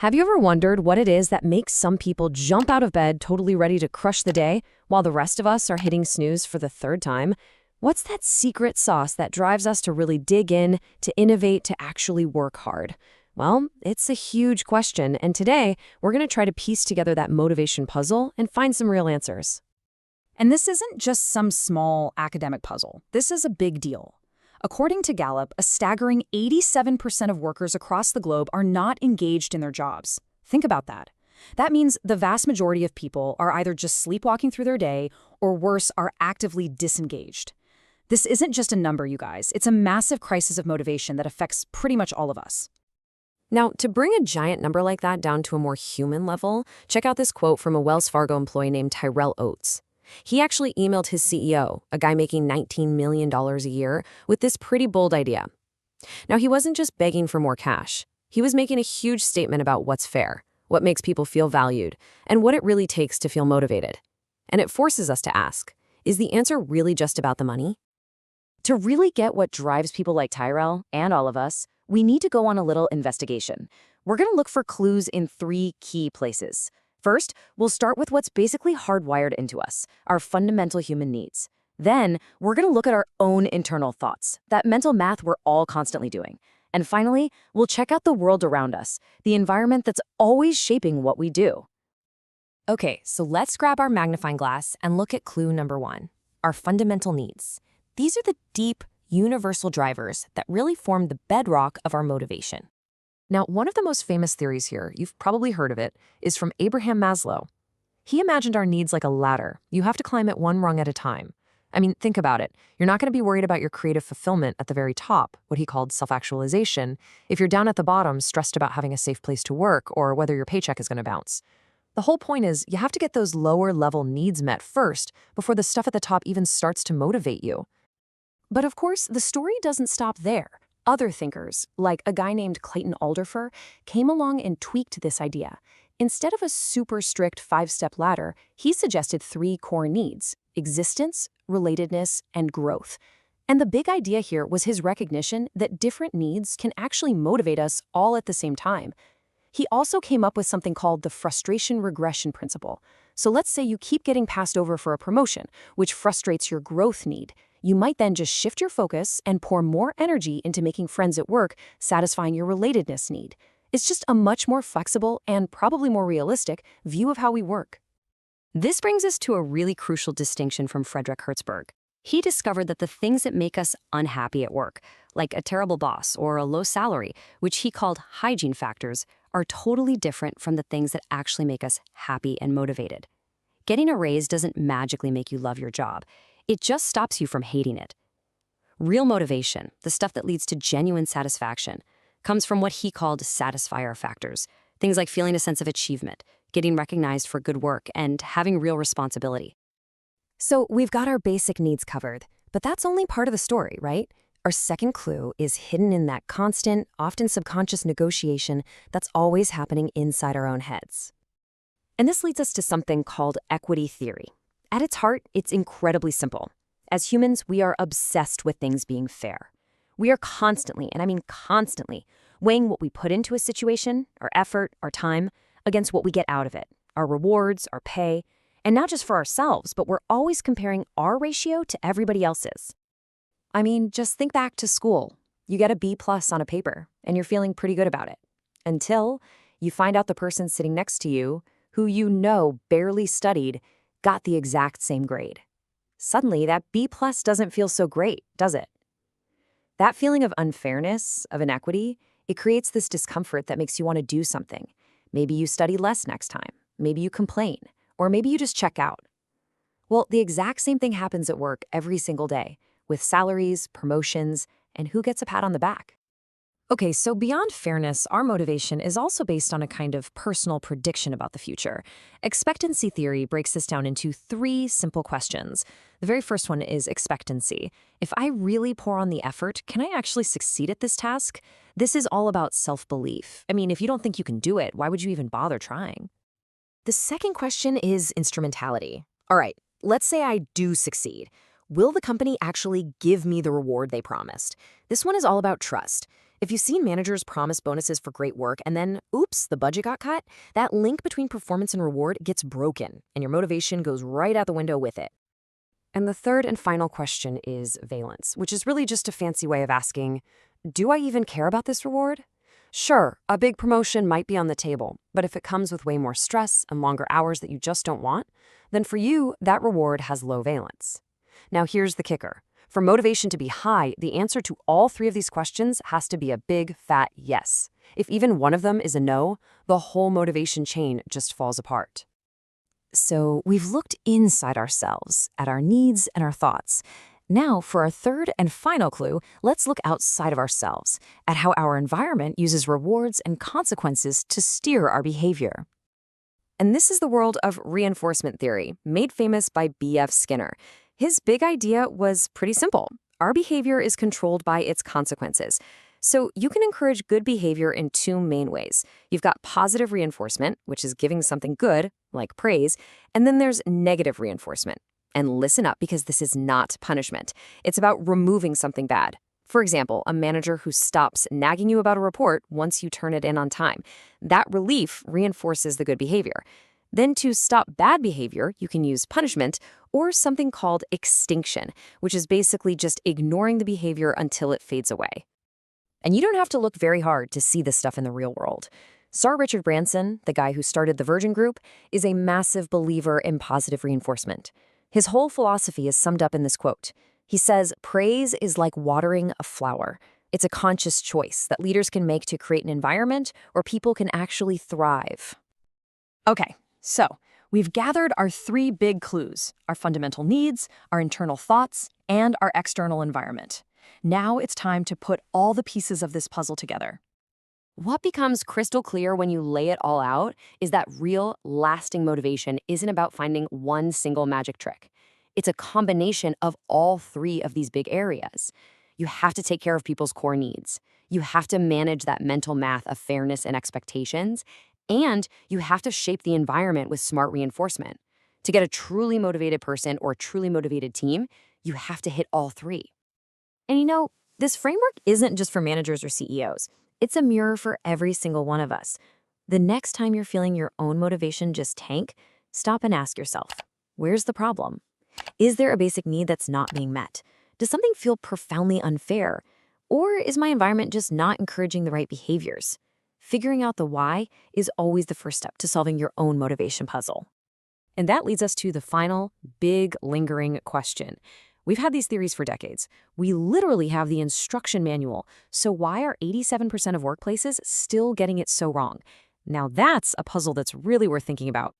Have you ever wondered what it is that makes some people jump out of bed totally ready to crush the day, while the rest of us are hitting snooze for the third time? What's that secret sauce that drives us to really dig in, to innovate, to actually work hard? Well, it's a huge question, and today we're going to try to piece together that motivation puzzle and find some real answers. And this isn't just some small academic puzzle. This is a big deal. According to Gallup, a staggering 87% of workers across the globe are not engaged in their jobs. Think about that. That means the vast majority of people are either just sleepwalking through their day or worse, are actively disengaged. This isn't just a number, you guys. It's a massive crisis of motivation that affects pretty much all of us. Now, to bring a giant number like that down to a more human level, check out this quote from a Wells Fargo employee named Tyrell Oates. He actually emailed his CEO, a guy making $19 million a year, with this pretty bold idea. Now, he wasn't just begging for more cash. He was making a huge statement about what's fair, what makes people feel valued, and what it really takes to feel motivated. And it forces us to ask, is the answer really just about the money? To really get what drives people like Tyrell, and all of us, we need to go on a little investigation. We're going to look for clues in 3 key places. First, we'll start with what's basically hardwired into us, our fundamental human needs. Then, we're going to look at our own internal thoughts, that mental math we're all constantly doing. And finally, we'll check out the world around us, the environment that's always shaping what we do. Okay, so let's grab our magnifying glass and look at clue number 1, our fundamental needs. These are the deep, universal drivers that really form the bedrock of our motivation. Now, one of the most famous theories here, you've probably heard of it, is from Abraham Maslow. He imagined our needs like a ladder. You have to climb it one rung at a time. I mean, think about it. You're not going to be worried about your creative fulfillment at the very top, what he called self-actualization, if you're down at the bottom, stressed about having a safe place to work or whether your paycheck is going to bounce. The whole point is you have to get those lower-level needs met first before the stuff at the top even starts to motivate you. But of course, the story doesn't stop there. Other thinkers, like a guy named Clayton Alderfer, came along and tweaked this idea. Instead of a super strict 5-step ladder, he suggested 3 core needs: existence, relatedness, and growth. And the big idea here was his recognition that different needs can actually motivate us all at the same time. He also came up with something called the frustration regression principle. So let's say you keep getting passed over for a promotion, which frustrates your growth need. You might then just shift your focus and pour more energy into making friends at work, satisfying your relatedness need. It's just a much more flexible and probably more realistic view of how we work. This brings us to a really crucial distinction from Herzberg. He discovered that the things that make us unhappy at work, like a terrible boss or a low salary, which he called hygiene factors, are totally different from the things that actually make us happy and motivated. Getting a raise doesn't magically make you love your job. It just stops you from hating it. Real motivation, the stuff that leads to genuine satisfaction, comes from what he called satisfier factors, things like feeling a sense of achievement, getting recognized for good work, and having real responsibility. So we've got our basic needs covered, but that's only part of the story, right? Our second clue is hidden in that constant, often subconscious negotiation that's always happening inside our own heads. And this leads us to something called equity theory. At its heart, it's incredibly simple. As humans, we are obsessed with things being fair. We are constantly, and I mean constantly, weighing what we put into a situation, our effort, our time, against what we get out of it, our rewards, our pay, and not just for ourselves, but we're always comparing our ratio to everybody else's. I mean, just think back to school. You get a B+ on a paper, and you're feeling pretty good about it. Until you find out the person sitting next to you, who you know barely studied, got the exact same grade. Suddenly, that B+ doesn't feel so great, does it? That feeling of unfairness, of inequity, it creates this discomfort that makes you want to do something. Maybe you study less next time. Maybe you complain. Or maybe you just check out. Well, the exact same thing happens at work every single day, with salaries, promotions, and who gets a pat on the back. Okay, so beyond fairness, our motivation is also based on a kind of personal prediction about the future. Expectancy theory breaks this down into 3 simple questions. The very first one is expectancy. If I really pour on the effort, can I actually succeed at this task? This is all about self-belief. I mean, if you don't think you can do it, why would you even bother trying? The second question is instrumentality. All right, let's say I do succeed. Will the company actually give me the reward they promised? This one is all about trust. If you've seen managers promise bonuses for great work and then, oops, the budget got cut, that link between performance and reward gets broken, and your motivation goes right out the window with it. And the third and final question is valence, which is really just a fancy way of asking, do I even care about this reward? Sure, a big promotion might be on the table, but if it comes with way more stress and longer hours that you just don't want, then for you, that reward has low valence. Now here's the kicker. For motivation to be high, the answer to all three of these questions has to be a big, fat yes. If even one of them is a no, the whole motivation chain just falls apart. So we've looked inside ourselves, at our needs and our thoughts. Now, for our third and final clue, let's look outside of ourselves, at how our environment uses rewards and consequences to steer our behavior. And this is the world of reinforcement theory, made famous by B.F. Skinner. His big idea was pretty simple. Our behavior is controlled by its consequences. So you can encourage good behavior in two main ways. You've got positive reinforcement, which is giving something good, like praise, and then there's negative reinforcement. And listen up, because this is not punishment. It's about removing something bad. For example, a manager who stops nagging you about a report once you turn it in on time. That relief reinforces the good behavior. Then to stop bad behavior, you can use punishment or something called extinction, which is basically just ignoring the behavior until it fades away. And you don't have to look very hard to see this stuff in the real world. Sir Richard Branson, the guy who started the Virgin Group, is a massive believer in positive reinforcement. His whole philosophy is summed up in this quote. He says, praise is like watering a flower. It's a conscious choice that leaders can make to create an environment where people can actually thrive. Okay, so we've gathered our three big clues, our fundamental needs, our internal thoughts, and our external environment. Now it's time to put all the pieces of this puzzle together. What becomes crystal clear when you lay it all out is that real, lasting motivation isn't about finding one single magic trick. It's a combination of all three of these big areas. You have to take care of people's core needs. You have to manage that mental math of fairness and expectations. And you have to shape the environment with smart reinforcement. To get a truly motivated person or a truly motivated team, you have to hit all three. And you know, this framework isn't just for managers or CEOs. It's a mirror for every single one of us. The next time you're feeling your own motivation just tank, stop and ask yourself, where's the problem? Is there a basic need that's not being met? Does something feel profoundly unfair? Or is my environment just not encouraging the right behaviors? Figuring out the why is always the first step to solving your own motivation puzzle. And that leads us to the final, big, lingering question. We've had these theories for decades. We literally have the instruction manual. So why are 87% of workplaces still getting it so wrong? Now that's a puzzle that's really worth thinking about.